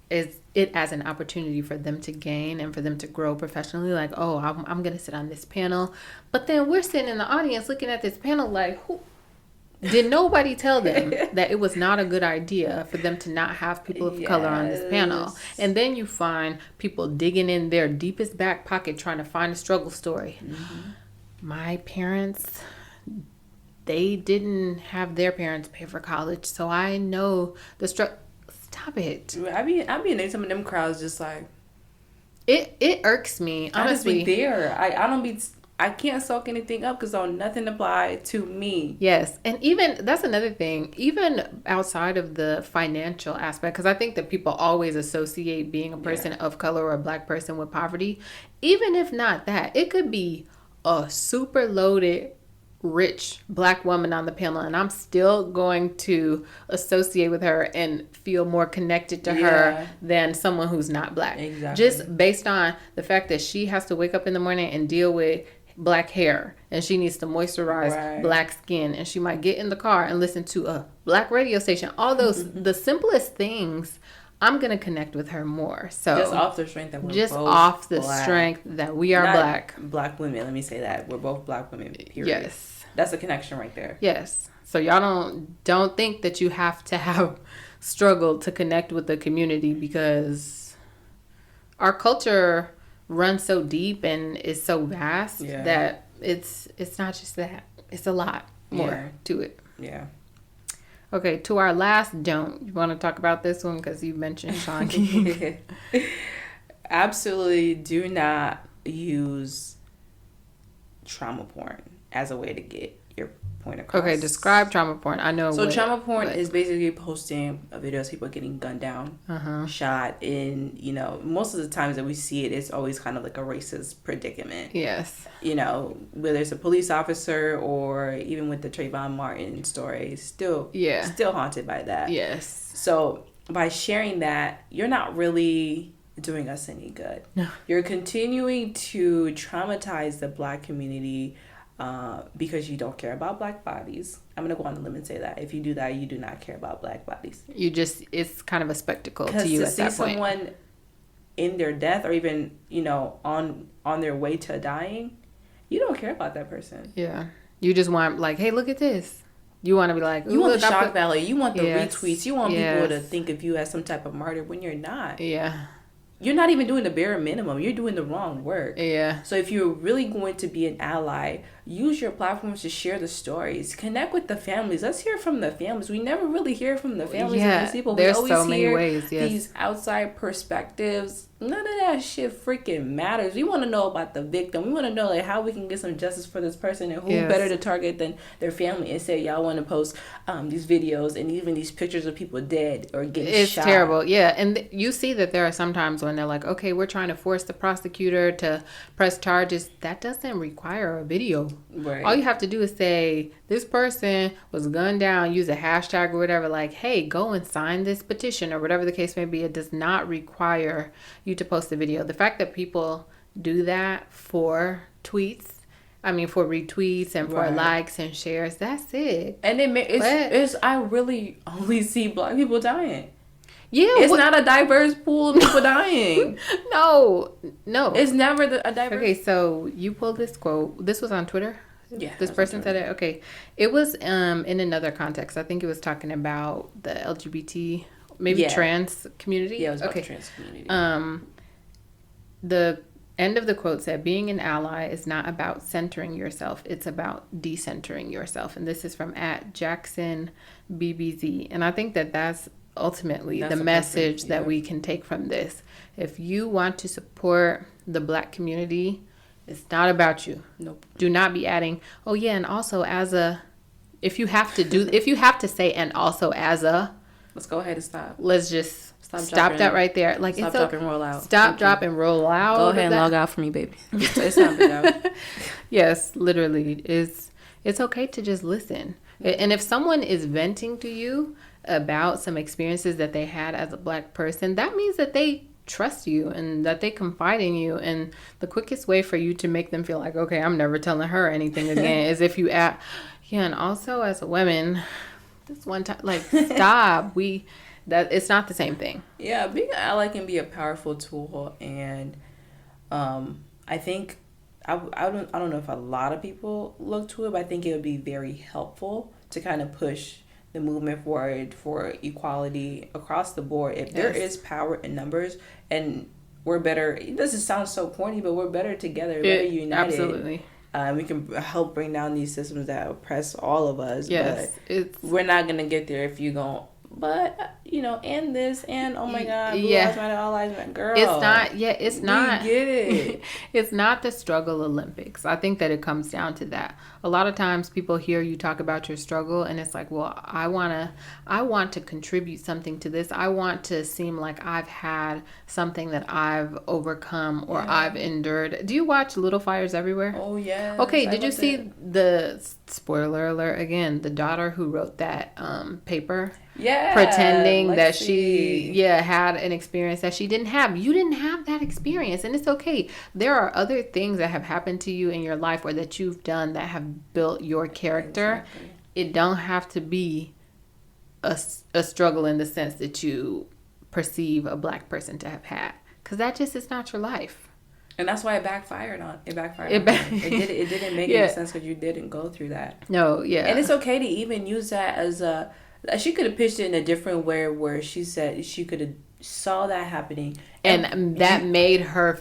is it as an opportunity for them to gain and for them to grow professionally. Like, oh, I'm going to sit on this panel. But then we're sitting in the audience looking at this panel like, who? Did nobody tell them that it was not a good idea for them to not have people of color on this panel? And then you find people digging in their deepest back pocket trying to find a struggle story. Mm-hmm. My parents, they didn't have their parents pay for college, so I know the struggle. Stop it. I be in some of them crowds just like... It irks me, honestly. I just be there. I can't soak anything up because nothing apply to me. Yes. And even, that's another thing, even outside of the financial aspect, because I think that people always associate being a person of color or a black person with poverty. Even if not that, it could be a super loaded, rich black woman on the panel, and I'm still going to associate with her and feel more connected to her than someone who's not black. Exactly. Just based on the fact that she has to wake up in the morning and deal with black hair, and she needs to moisturize black skin, and she might get in the car and listen to a black radio station. All those the simplest things, I'm gonna connect with her more. So just off the strength that we're just both off the black. Strength that we are black women. Let me say that we're both black women. Period. Yes, that's a connection right there. Yes. So y'all don't think that you have to have struggled to connect with the community, because our culture runs so deep and is so vast that it's not just that. It's a lot more to it. Yeah. Okay, to our last don't. You want to talk about this one because you mentioned Sean King. Absolutely do not use trauma porn as a way to get your point across. Okay, describe trauma porn. I know. So trauma porn is basically posting videos of people getting gunned down, shot in, most of the times that we see it, it's always kind of like a racist predicament. Yes. Whether it's a police officer or even with the Trayvon Martin story, still haunted by that. Yes. So by sharing that, you're not really doing us any good. No. You're continuing to traumatize the black community because you don't care about black bodies. I'm going to go on a limb and say that. If you do that, you do not care about black bodies. It's kind of a spectacle to you at that point. To see someone in their death or even, on their way to dying, you don't care about that person. Yeah. You just want, like, hey, look at this. You want to be like... You want the shock value. You want the retweets. You want people to think of you as some type of martyr when you're not. Yeah. You're not even doing the bare minimum. You're doing the wrong work. Yeah. So if you're really going to be an ally, use your platforms to share the stories. Connect with the families. Let's hear from the families. We never really hear from the families of these people. There's we always so many ways, these outside perspectives. None of that shit freaking matters. We want to know about the victim. We want to know how we can get some justice for this person, and who better to target than their family, and say y'all want to post these videos and even these pictures of people dead or getting shot. It's terrible. Yeah. And you see that there are some times when they're like, okay, we're trying to force the prosecutor to press charges. That doesn't require a video. Right. All you have to do is say, this person was gunned down, use a hashtag or whatever, like, hey, go and sign this petition or whatever the case may be. It does not require you to post a video. The fact that people do that for retweets and for likes and shares, that's it. And I really only see black people dying. Yeah, it's not a diverse pool of people dying. No, it's never a diverse. Okay, so you pulled this quote. This was on Twitter. Yeah, this person said it. Okay, it was in another context. I think it was talking about the LGBT, trans community. Yeah, it was about the trans community. The end of the quote said, "Being an ally is not about centering yourself; it's about decentering yourself." And this is from @JacksonBBZ, and I think that that's ultimately the message that we can take from this. If you want to support the black community, it's not about you. Nope. Do not be adding, oh yeah, and also if you have to say and also as a, let's go ahead and stop. Let's just stop that right there. Like, stop, drop, and roll out. Stop, drop, and roll out. Go ahead and log out for me, baby. It's time to go. Yes, literally. It's okay to just listen. And if someone is venting to you about some experiences that they had as a Black person, that means that they trust you and that they confide in you. And the quickest way for you to make them feel like, okay, I'm never telling her anything again, is if you act. Yeah, and also as a woman, this one time, like, stop. That it's not the same thing. Yeah, being an ally can be a powerful tool, and I think I don't know if a lot of people look to it, but I think it would be very helpful to kind of push the movement forward for equality across the board. If there is power in numbers, and we're better. It doesn't sound so corny, but we're better together, better united. Absolutely. We can help bring down these systems that oppress all of us. Yes, but we're not gonna get there if you don't. But and this, and oh my God, blue lives matter, all lives matter, girl. It's not. Yeah, it's not. We get it. It's not the struggle Olympics. I think that it comes down to that. A lot of times, people hear you talk about your struggle, and it's like, well, I want to contribute something to this. I want to seem like I've had something that I've overcome or I've endured. Do you watch Little Fires Everywhere? Oh yeah. Okay. Did you see the spoiler alert again? The daughter who wrote that paper. Yeah, pretending that she had an experience that she didn't have. You didn't have that experience, and it's okay. There are other things that have happened to you in your life or that you've done that have built your character. Exactly. It don't have to be a struggle in the sense that you perceive a Black person to have had, because that just is not your life. And that's why it backfired. It didn't make any sense because you didn't go through that. No, yeah. And it's okay to even use that as a. She could have pitched it in a different way, where she said she could have saw that happening, and that made her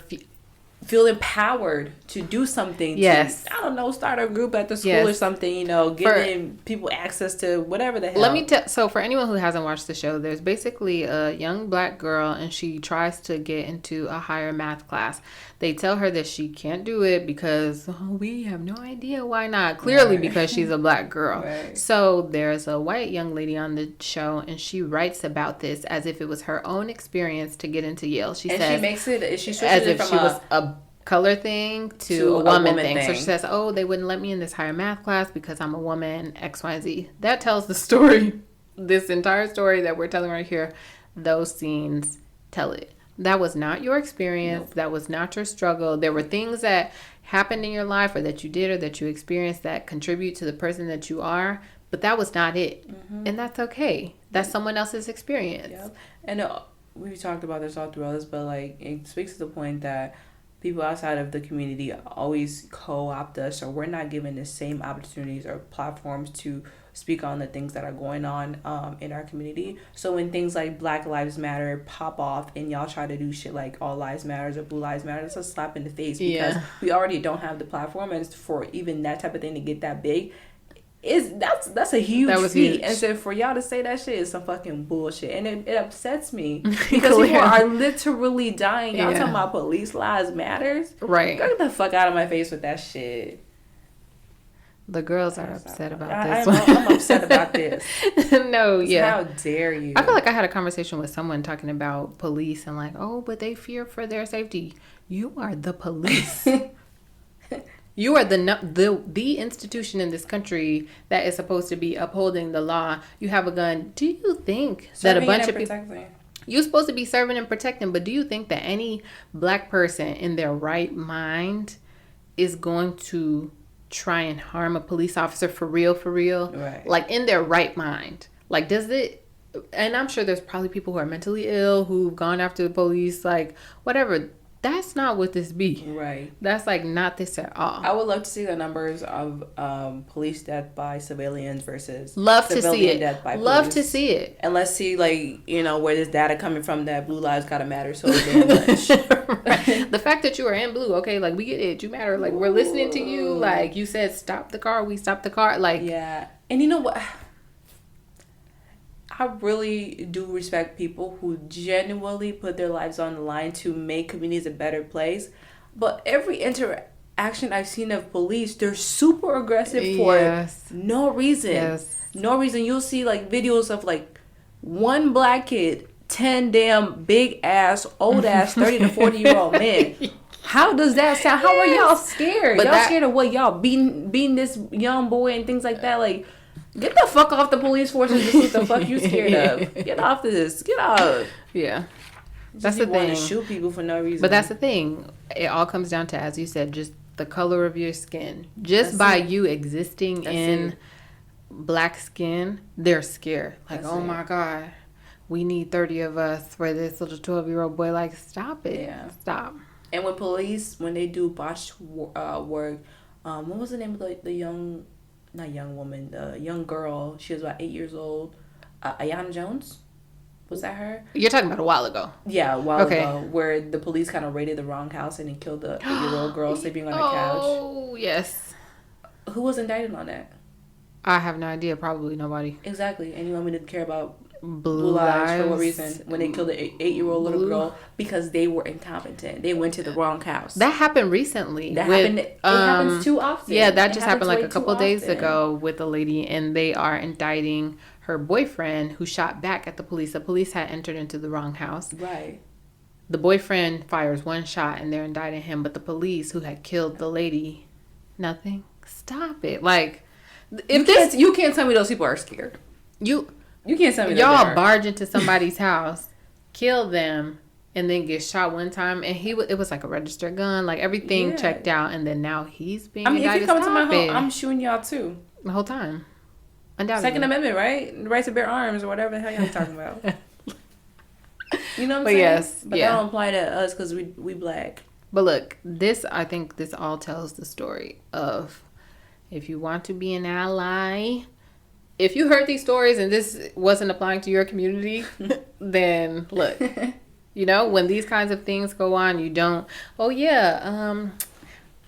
feel empowered to do something. Yes. I don't know, start a group at the school or something. Giving people access to whatever the hell. Let me tell. So for anyone who hasn't watched the show, there's basically a young Black girl, and she tries to get into a higher math class. They tell her that she can't do it because we have no idea why not. Clearly because she's a Black girl. Right. So there's a white young lady on the show, and she writes about this as if it was her own experience to get into Yale. She says, she makes it. She switches as it if from she was a color thing to a woman thing. So she says, they wouldn't let me in this higher math class because I'm a woman, XYZ. That tells the story. This entire story that we're telling right here, those scenes tell it. That was not your experience. Nope. That was not your struggle. There were things that happened in your life or that you did or that you experienced that contribute to the person that you are, but that was not it. Mm-hmm. And that's okay. That's someone else's experience. Yep. And we've talked about this all throughout this, but it speaks to the point that people outside of the community always co-opt us, or we're not given the same opportunities or platforms to speak on the things that are going on in our community. So when things like Black Lives Matter pop off and y'all try to do shit like All Lives Matters or Blue Lives Matter, it's a slap in the face because we already don't have the platform, and for even that type of thing to get that big, that's a huge feat. And so for y'all to say that shit is some fucking bullshit, and it upsets me because people are literally dying. Y'all talking about police lives matters, right? Get the fuck out of my face with that shit. The girls are upset about this. I'm upset about this. No, How dare you? I feel like I had a conversation with someone talking about police and but they fear for their safety. You are the police. You are the institution in this country that is supposed to be upholding the law. You have a gun. Do you think that a bunch of people... You're supposed to be serving and protecting, but do you think that any Black person in their right mind is going to try and harm a police officer for real? Right. In their right mind. Does it... And I'm sure there's probably people who are mentally ill who've gone after the police, whatever. That's not what this be. Right. That's not this at all. I would love to see the numbers of police death by civilians versus love to see it. Death by love police. To see it. And let's see where this data coming from that blue lives gotta matter so damn much. Right. The fact that you are in blue, okay, we get it. You matter. We're listening to you. You said stop the car, we stopped the car. Yeah. And you know what? I really do respect people who genuinely put their lives on the line to make communities a better place. But every interaction I've seen of police, they're super aggressive for no reason. Yes. No reason. You'll see videos of one Black kid, 10 damn big ass, old ass, 30 to 40-year-old men. How does that sound? How are y'all scared? But Y'all scared of what? Y'all beating this young boy and things like that? Like, get the fuck off the police force and just what the fuck you scared of. Get off this. Get off. Yeah. That's the thing. To shoot people for no reason. But that's the thing. It all comes down to, as you said, just the color of your skin. Just by you existing in black skin, they're scared. Like, oh my God, we need 30 of us for this little 12-year-old boy. Like, stop it. Yeah. Stop. And when police, when they do botched work, what was the name of the young, not young woman, the young girl? She was about 8 years old. Ayana Jones? Was that her? You're talking about a while ago. Yeah, a while ago. Where the police kind of raided the wrong house and then killed the 8-year-old girl sleeping on the couch. Oh, yes. Who was indicted on that? I have no idea. Probably nobody. Exactly. And you want me to care about blue lives for what reason? When they killed the 8-year-old little girl because they were incompetent. They went to the wrong house. That happened recently. It happens too often. Yeah, that just happened like a couple days ago with a lady, and they are indicting her boyfriend who shot back at the police. The police had entered into the wrong house. Right. The boyfriend fires one shot and they're indicting him, but the police who had killed the lady, nothing. Stop it. Like, if you can't tell me those people are scared. You can't tell me y'all barge into somebody's house, kill them, and then get shot one time, and it was like a registered gun, like everything checked out, and then now he's being indicted. If you come to my home, I'm shooting y'all too. The whole time. Undoubtedly. Second Amendment, right? The right to bear arms or whatever the hell y'all talking about. You know what I'm saying? Yes, but that don't apply to us because we black. But look, I think this all tells the story of, if you want to be an ally, if you heard these stories and this wasn't applying to your community, then look, when these kinds of things go on, you don't,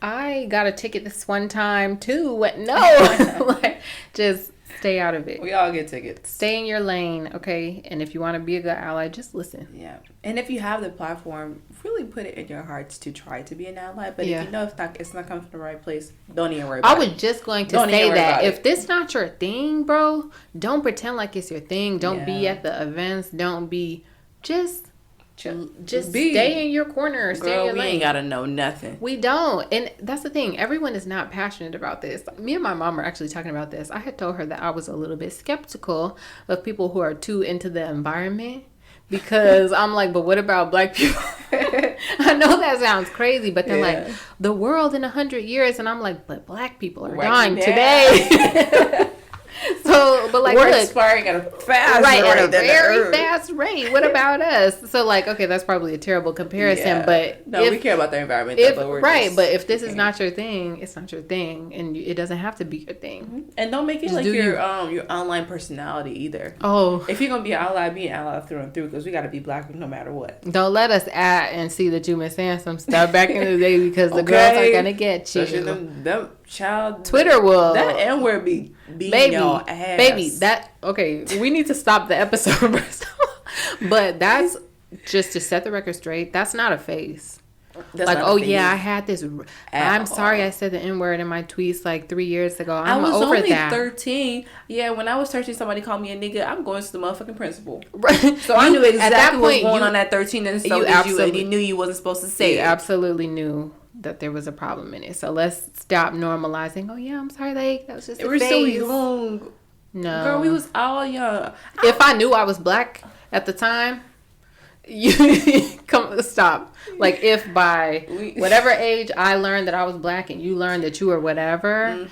I got a ticket this one time too. What? No, like, just stay out of it. We all get tickets. Stay in your lane, okay? And if you want to be a good ally, just listen. Yeah. And if you have the platform, really put it in your hearts to try to be an ally. But if you know it's not coming from the right place, don't even worry about it. I was just going to say that. If this not your thing, bro, don't pretend like it's your thing. Don't be at the events. Don't be... Just stay in your corner. Stay in your lane. We ain't gotta know nothing. We don't. And that's the thing. Everyone is not passionate about this. Me and my mom were actually talking about this. I had told her that I was a little bit skeptical of people who are too into the environment, because I'm like, but what about black people? I know that sounds crazy, but they're like, the world in 100 years. And I'm like, but black people are dying today. So, but like, we're expiring at a fast rate. At a very fast rate. What about us? So, like, okay, that's probably a terrible comparison, but we care about the environment. But if this is not your thing, it's not your thing, and it doesn't have to be your thing. Mm-hmm. And don't make it like your online personality either. Oh, if you're gonna be an ally, be an ally through and through, because we gotta be black no matter what. Don't let us add and see that you've been saying some stuff back in the day, because the girls are gonna get you. Them child Twitter will that N-word be beating y'all ass. Baby, we need to stop the episode. But that's just to set the record straight. That's not a phase. That's like, I had this. I'm sorry I said the N-word in my tweets like 3 years ago. I was over only that. 13. Yeah, when I was 13, somebody called me a nigga. I'm going to the motherfucking principal. Right. So I knew exactly what was going on at 13, and so did you, and you knew you wasn't supposed to say it. You absolutely knew that there was a problem in it. So let's stop normalizing. Oh yeah, I'm sorry, that was just a phase. We're so young. No, girl, we was all young. If I knew I was black at the time, you stop. Like, if by whatever age I learned that I was black and you learned that you were whatever,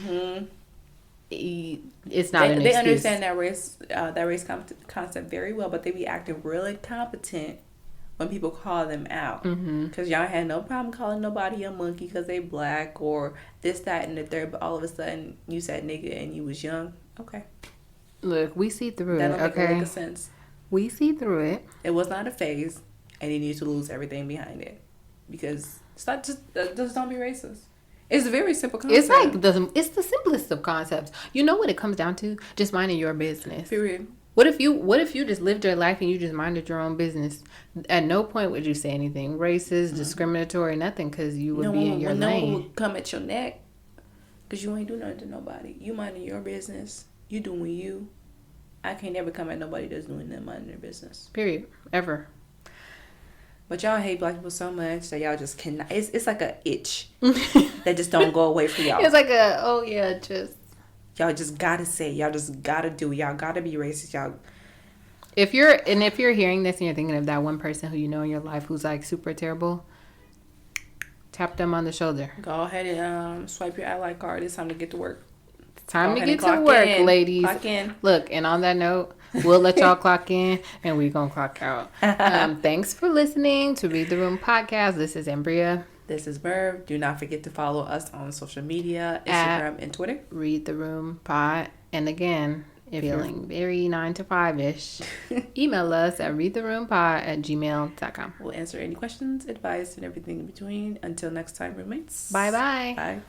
it's not an excuse. They understand that race concept very well, but they be acting really competent when people call them out. Because y'all had no problem calling nobody a monkey because they black or this, that, and the third, but all of a sudden you said nigga and you was young. Okay. Look, we see through that it, don't make a lick of sense. We see through it. It was not a phase, and you need to lose everything behind it. Because it's not just don't be racist. It's a very simple concept. It's like it's the simplest of concepts. You know what it comes down to? Just minding your business. Period. What if you just lived your life and you just minded your own business? At no point would you say anything racist, discriminatory, nothing, because you would be in your lane. No one would come at your neck because you ain't do nothing to nobody. You minding your business. You doing you. I can't never come at nobody that's doing them minding their business. Period. Ever. But y'all hate black people so much that y'all just cannot. It's like a itch that just don't go away for y'all. It's like y'all just gotta say. Y'all just gotta do. Y'all gotta be racist. Y'all. If you're hearing this and you're thinking of that one person who you know in your life who's like super terrible, tap them on the shoulder. Go ahead and swipe your ally card. It's time to get to work. Time to get to work, ladies. Clock in. Look, and on that note, we'll let y'all clock in and we're going to clock out. Thanks for listening to Read the Room podcast. This is Embria. This is Merv. Do not forget to follow us on social media, Instagram and Twitter. Read the Room Pod. And again, if you're feeling very 9 to 5-ish, email us at readtheroompod@gmail.com. We'll answer any questions, advice, and everything in between. Until next time, roommates. Bye-bye. Bye.